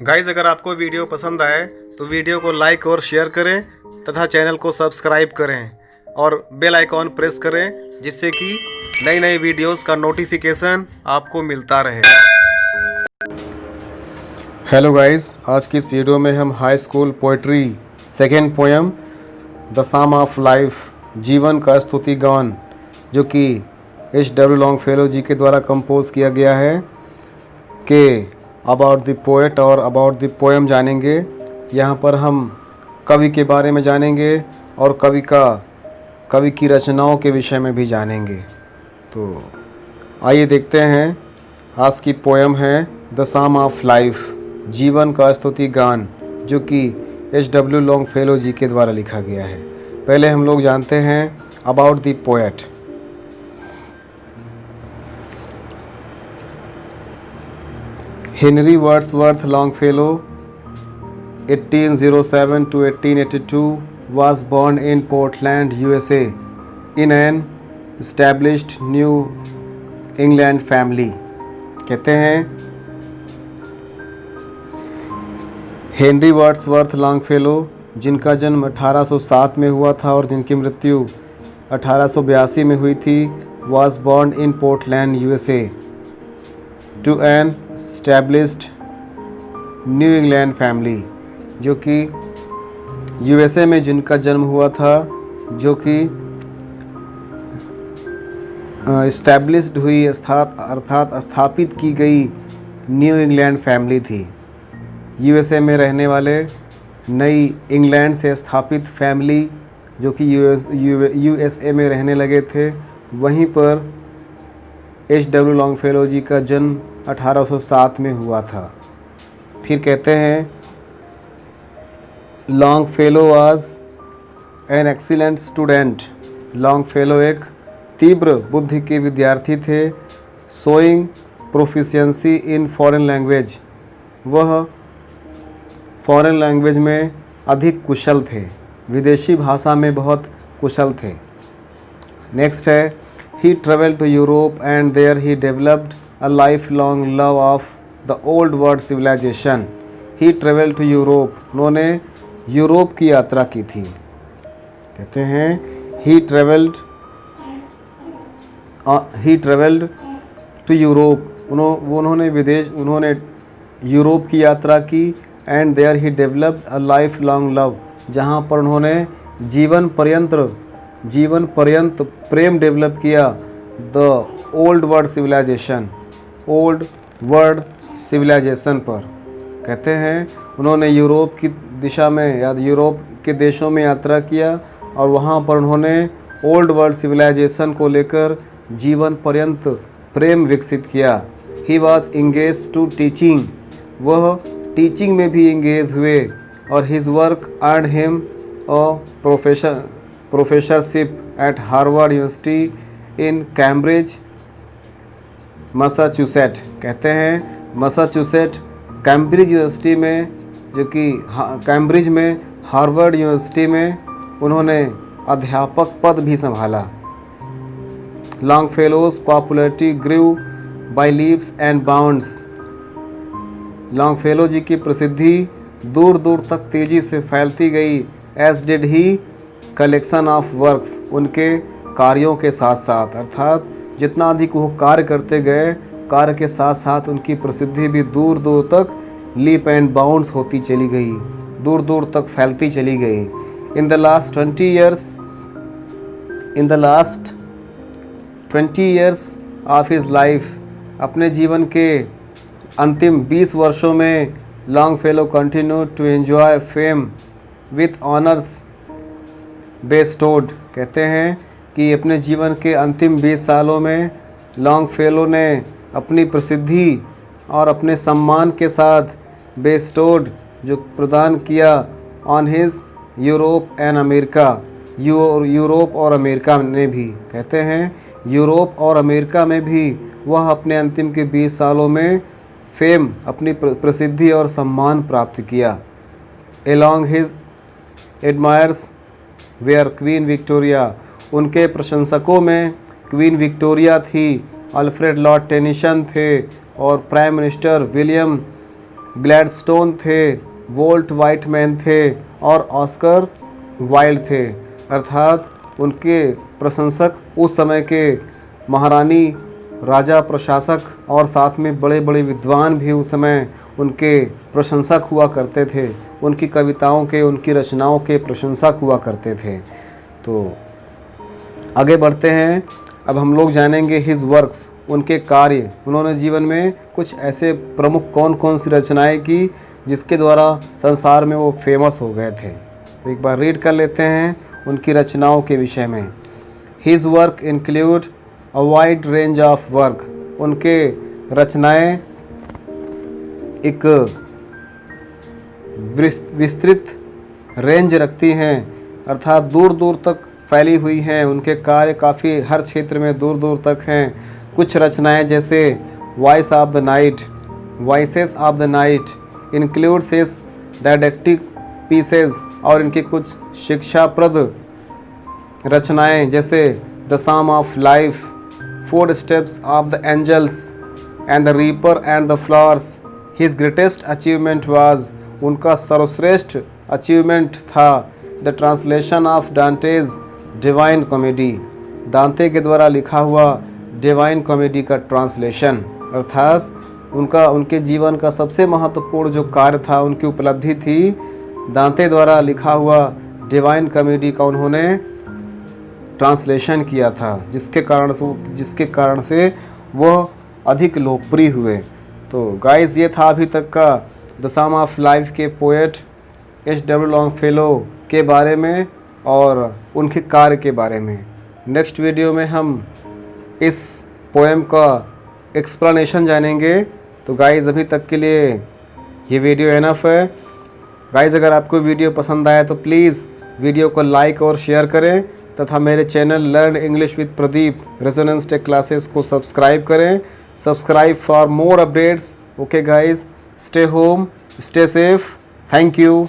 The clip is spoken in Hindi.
गाइज, अगर आपको वीडियो पसंद आए तो वीडियो को लाइक और शेयर करें तथा चैनल को सब्सक्राइब करें और बेल आइकॉन प्रेस करें, जिससे कि नई नई वीडियोस का नोटिफिकेशन आपको मिलता रहे। हेलो गाइज, आज की इस वीडियो में हम high school poetry second poem the psalm of life, जीवन का स्तुति गान, जो कि H.W. लॉन्गफेलो जी के द्वारा कंपोज किया गया है, के अबाउट द पोएट और अबाउट द पोएम जानेंगे। यहाँ पर हम कवि के बारे में जानेंगे और कवि की रचनाओं के विषय में भी जानेंगे। तो आइए देखते हैं। आज की पोएम है द साम ऑफ लाइफ, जीवन का स्तुति गान, जो कि H.W. लॉन्गफेलो जी के द्वारा लिखा गया है। पहले हम लोग जानते हैं about the poet. Henry Wordsworth Longfellow 1807 to 1882 was born in Portland, USA in an established New England family। कहते हैं हेनरी वर्ड्सवर्थ लॉन्गफेलो, जिनका जन्म 1807 में हुआ था और जिनकी मृत्यु 1882 में हुई थी, was born in Portland, USA to an established new England family, जो कि यूएसए में जिनका जन्म हुआ था, जो कि इस्टेब्लिश्ड हुई अर्थात स्थापित की गई न्यू इंग्लैंड फैमिली थी। यूएसए में रहने वाले नई इंग्लैंड से स्थापित फैमिली, जो कि यूएसए में रहने लगे थे, वहीं पर H.W. लॉन्गफेलो जी का जन्म 1807 में हुआ था। फिर कहते हैं Longfellow was an excellent student. Longfellow एक तीव्र बुद्धि के विद्यार्थी थे। Showing proficiency in foreign language, वह फॉरेन लैंग्वेज में अधिक कुशल थे, विदेशी भाषा में बहुत कुशल थे। नेक्स्ट है He traveled to Europe and there he developed a lifelong love of the old world civilization। He traveled to Europe, उन्होंने यूरोप की यात्रा की थी। कहते हैं He traveled to Europe, उन्होंने यूरोप की यात्रा की। And there he developed a lifelong love, जहाँ पर उन्होंने जीवन पर्यंत प्रेम डेवलप किया। द ओल्ड वर्ल्ड सिविलाइजेशन पर। कहते हैं उन्होंने यूरोप की दिशा में या यूरोप के देशों में यात्रा किया और वहाँ पर उन्होंने ओल्ड वर्ल्ड सिविलाइजेशन को लेकर जीवन पर्यंत प्रेम विकसित किया। He was engage to teaching, वह टीचिंग में भी इंगेज हुए और his work earn him a professorship at Harvard University in Cambridge, Massachusetts. कहते हैं मैसाचुसेट्स कैम्ब्रिज यूनिवर्सिटी में, जो कि कैम्ब्रिज में हार्वर्ड यूनिवर्सिटी में उन्होंने अध्यापक पद भी संभाला। Longfellow's popularity grew by leaps and bounds. Longfellow ji की प्रसिद्धि दूर दूर तक तेज़ी से फैलती गई। As did he collection of works, उनके कार्यों के साथ साथ, अर्थात जितना अधिक वो कार्य करते गए, कार्य के साथ साथ उनकी प्रसिद्धि भी दूर दूर तक लीप एंड बाउंड्स होती चली गई, दूर दूर तक फैलती चली गई। In the last 20 years of his life, अपने जीवन के अंतिम 20 वर्षों में Longfellow continue to enjoy fame with honours bestowed. कहते हैं कि अपने जीवन के अंतिम 20 सालों में लॉन्गफेलो ने अपनी प्रसिद्धि और अपने सम्मान के साथ बेस्टोड, जो प्रदान किया, on his Europe and America, Europe और अमेरिका में भी। कहते हैं यूरोप और अमेरिका में भी वह अपने अंतिम के 20 सालों में फेम, अपनी प्रसिद्धि और सम्मान प्राप्त किया। Along his admirers were Queen Victoria, उनके प्रशंसकों में क्वीन विक्टोरिया थी, अल्फ्रेड लॉर्ड टेनिसन थे और प्राइम मिनिस्टर विलियम ग्लैडस्टोन थे, वोल्ट वाइटमैन थे और ऑस्कर वाइल्ड थे। अर्थात उनके प्रशंसक उस समय के महारानी, राजा, प्रशासक और साथ में बड़े बड़े विद्वान भी उस समय उनके प्रशंसक हुआ करते थे। उनकी कविताओं के, उनकी रचनाओं के प्रशंसक हुआ करते थे। तो आगे बढ़ते हैं। अब हम लोग जानेंगे हिज वर्क्स, उनके कार्य। उन्होंने जीवन में कुछ ऐसे प्रमुख कौन कौन सी रचनाएं की जिसके द्वारा संसार में वो फेमस हो गए थे। तो एक बार रीड कर लेते हैं उनकी रचनाओं के विषय में। His work include a wide range of work. उनके रचनाएं एक विस्तृत रेंज रखती हैं, अर्थात दूर दूर तक फैली हुई हैं। उनके कार्य काफ़ी हर क्षेत्र में दूर दूर तक हैं। कुछ रचनाएं जैसे voice of the night, voices of the night includes his didactic pieces, और इनकी कुछ शिक्षाप्रद रचनाएं जैसे the psalm of life, footsteps of the angels and the reaper and the flowers. His greatest achievement was, उनका सर्वश्रेष्ठ अचीवमेंट था the translation of Dante's divine comedy, Dante के द्वारा लिखा हुआ डिवाइन कॉमेडी का ट्रांसलेशन। अर्थात उनके जीवन का सबसे महत्वपूर्ण जो कार्य था, उनकी उपलब्धि थी, दांते द्वारा लिखा हुआ डिवाइन कॉमेडी का उन्होंने ट्रांसलेशन किया था, जिसके कारण से वह अधिक लोकप्रिय हुए। तो गाइस, ये था अभी तक का द सम ऑफ लाइफ के पोएट H.W. लॉन्गफेलो के बारे में और उनके कार्य के बारे में। नेक्स्ट वीडियो में हम इस पोएम का एक्सप्लेनेशन जानेंगे। तो गाइस, अभी तक के लिए ये वीडियो एनफ है। गाइस, अगर आपको वीडियो पसंद आया तो प्लीज़ वीडियो को लाइक और शेयर करें तथा मेरे channel learn English with Pradeep Resonance tech classes को सब्सक्राइब करें। Subscribe for more updates. Okay guys, stay home, stay safe. Thank you.